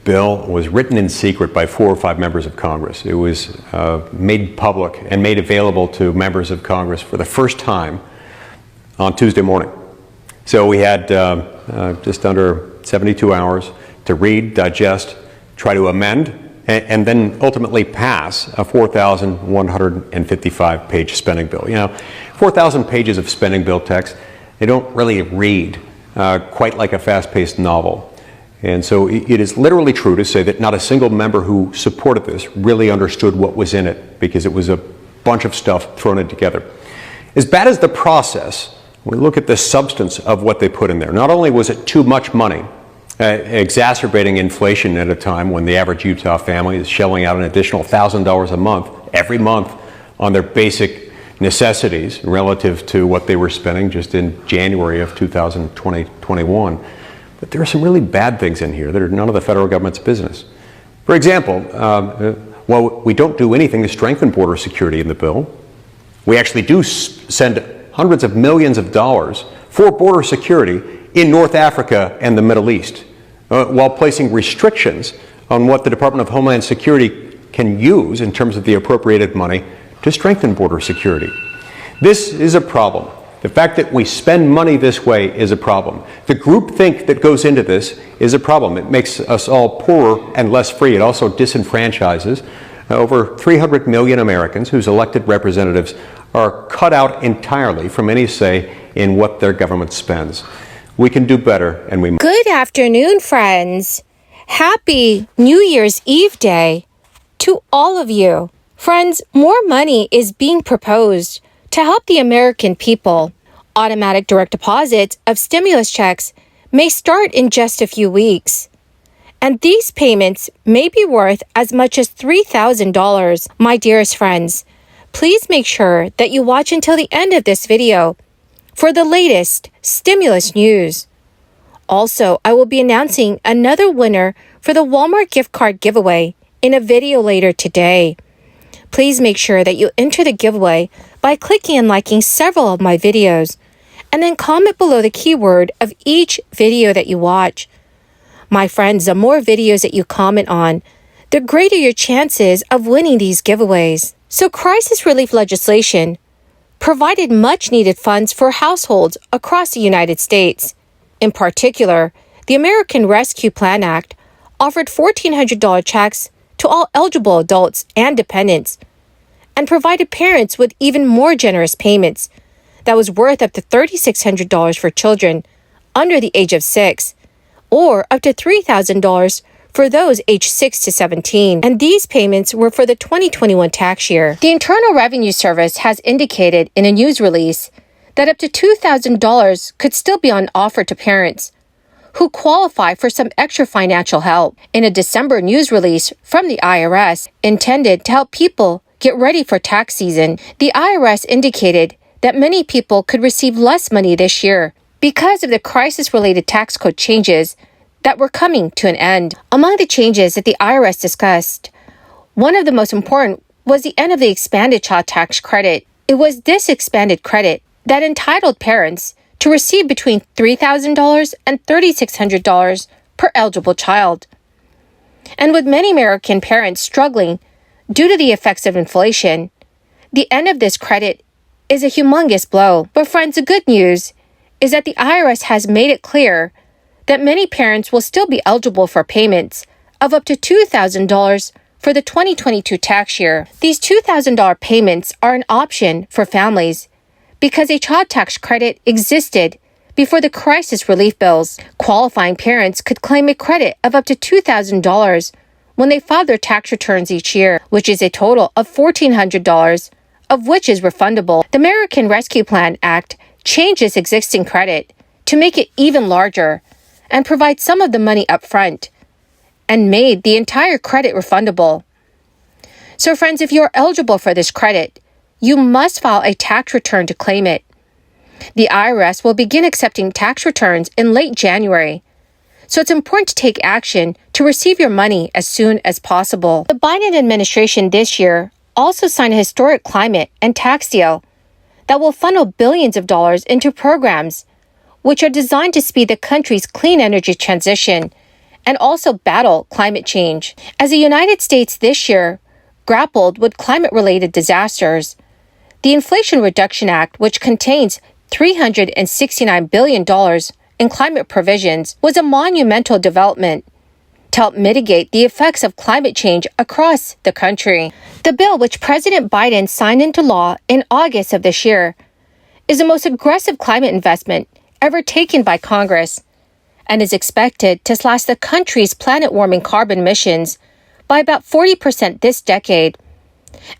bill was written in secret by 4 or 5 members of Congress. It was made public and made available to members of Congress for the first time on Tuesday morning. So we had just under 72 hours to read, digest, try to amend, and then ultimately pass a 4,155-page spending bill. 4,000 pages of spending bill text, they don't really read quite like a fast-paced novel. And so it is literally true to say that not a single member who supported this really understood what was in it, because it was a bunch of stuff thrown in together. As bad as the process, we look at the substance of what they put in there. Not only was it too much money, exacerbating inflation at a time when the average Utah family is shelling out an additional $1,000 a month, every month, on their basic necessities relative to what they were spending just in January of 2021. But there are some really bad things in here that are none of the federal government's business. For example, while we don't do anything to strengthen border security in the bill, we actually do send hundreds of millions of dollars for border security in North Africa and the Middle East, while placing restrictions on what the Department of Homeland Security can use in terms of the appropriated money to strengthen border security. This is a problem. The fact that we spend money this way is a problem. The groupthink that goes into this is a problem. It makes us all poorer and less free. It also disenfranchises over 300 million Americans whose elected representatives are cut out entirely from any say in what their government spends. We can do better, and we must. Good afternoon, friends. Happy New Year's Eve Day to all of you. Friends, more money is being proposed to help the American people. Automatic direct deposits of stimulus checks may start in just a few weeks. And these payments may be worth as much as $3,000. My dearest friends, please make sure that you watch until the end of this video for the latest stimulus news. Also, I will be announcing another winner for the Walmart gift card giveaway in a video later today. Please make sure that you enter the giveaway by clicking and liking several of my videos, and then comment below the keyword of each video that you watch. My friends, the more videos that you comment on, the greater your chances of winning these giveaways. So crisis relief legislation provided much-needed funds for households across the United States. In particular, the American Rescue Plan Act offered $1,400 checks to all eligible adults and dependents, and provided parents with even more generous payments that was worth up to $3,600 for children under the age of 6, or up to $3,000 for those aged 6 to 17. And these payments were for the 2021 tax year. The Internal Revenue Service has indicated in a news release that up to $2,000 could still be on offer to parents who qualify for some extra financial help. In a December news release from the IRS intended to help people get ready for tax season, the IRS indicated that many people could receive less money this year because of the crisis-related tax code changes that were coming to an end. Among the changes that the IRS discussed, one of the most important was the end of the expanded child tax credit. It was this expanded credit that entitled parents to receive between $3,000 and $3,600 per eligible child. And with many American parents struggling due to the effects of inflation, the end of this credit is a humongous blow. But friends, the good news is that the IRS has made it clear that many parents will still be eligible for payments of up to $2,000 for the 2022 tax year. These $2,000 payments are an option for families because a child tax credit existed before the crisis relief bills. Qualifying parents could claim a credit of up to $2,000 when they file their tax returns each year, which is a total of $1,400, of which is refundable. The American Rescue Plan Act changed its existing credit to make it even larger and provide some of the money up front, and made the entire credit refundable. So friends, if you're eligible for this credit, you must file a tax return to claim it. The IRS will begin accepting tax returns in late January, so it's important to take action to receive your money as soon as possible. The Biden administration this year also signed a historic climate and tax deal that will funnel billions of dollars into programs which are designed to speed the country's clean energy transition and also battle climate change. As the United States this year grappled with climate-related disasters, the Inflation Reduction Act, which contains $369 billion in climate provisions, was a monumental development to help mitigate the effects of climate change across the country. The bill, which President Biden signed into law in August of this year, is the most aggressive climate investment ever taken by Congress and is expected to slash the country's planet-warming carbon emissions by about 40% this decade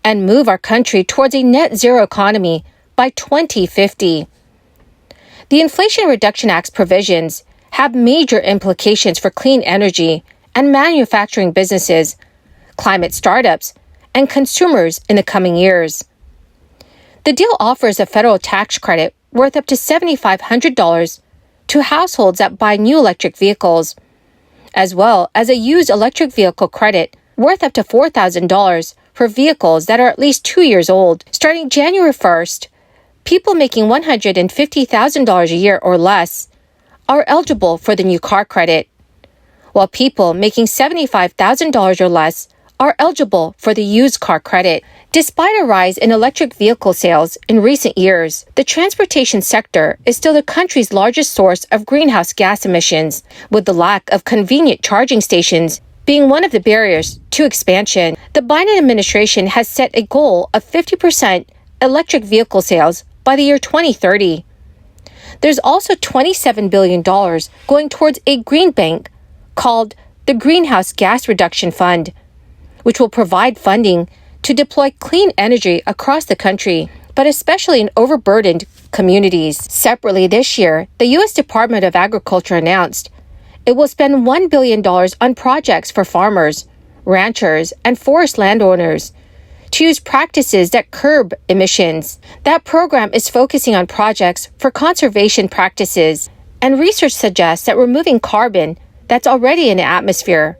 and move our country towards a net zero economy by 2050. The Inflation Reduction Act's provisions have major implications for clean energy and manufacturing businesses, climate startups, and consumers in the coming years. The deal offers a federal tax credit worth up to $7,500 to households that buy new electric vehicles, as well as a used electric vehicle credit worth up to $4,000 for vehicles that are at least 2 years old. Starting January 1st, people making $150,000 a year or less are eligible for the new car credit, while people making $75,000 or less are eligible for the used car credit. Despite a rise in electric vehicle sales in recent years, the transportation sector is still the country's largest source of greenhouse gas emissions, with the lack of convenient charging stations being one of the barriers to expansion. The Biden administration has set a goal of 50% electric vehicle sales by the year 2030. There's also $27 billion going towards a green bank called the Greenhouse Gas Reduction Fund, which will provide funding to deploy clean energy across the country, but especially in overburdened communities. Separately this year, the U.S. Department of Agriculture announced it will spend $1 billion on projects for farmers, ranchers, and forest landowners to use practices that curb emissions. That program is focusing on projects for conservation practices, and research suggests that removing carbon that's already in the atmosphere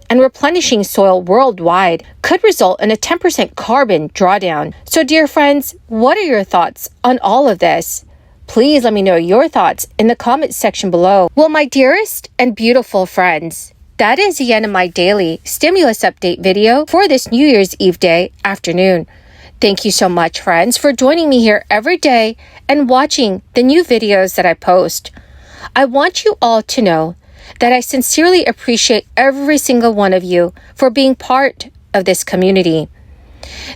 and replenishing soil worldwide could result in a 10% carbon drawdown. So, dear friends, what are your thoughts on all of this? Please let me know your thoughts in the comments section below. Well, my dearest and beautiful friends, that is the end of my daily stimulus update video for this New Year's Eve day afternoon. Thank you so much, friends, for joining me here every day and watching the new videos that I post. I want you all to know that I sincerely appreciate every single one of you for being part of this community.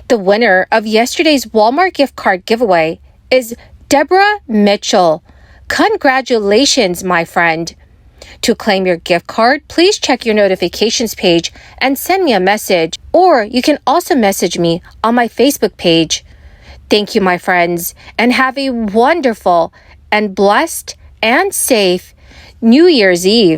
The winner of yesterday's Walmart gift card giveaway is Deborah Mitchell. Congratulations, my friend. To claim your gift card, please check your notifications page and send me a message, or you can also message me on my Facebook page. Thank you, my friends, and have a wonderful and blessed and safe New Year's Eve.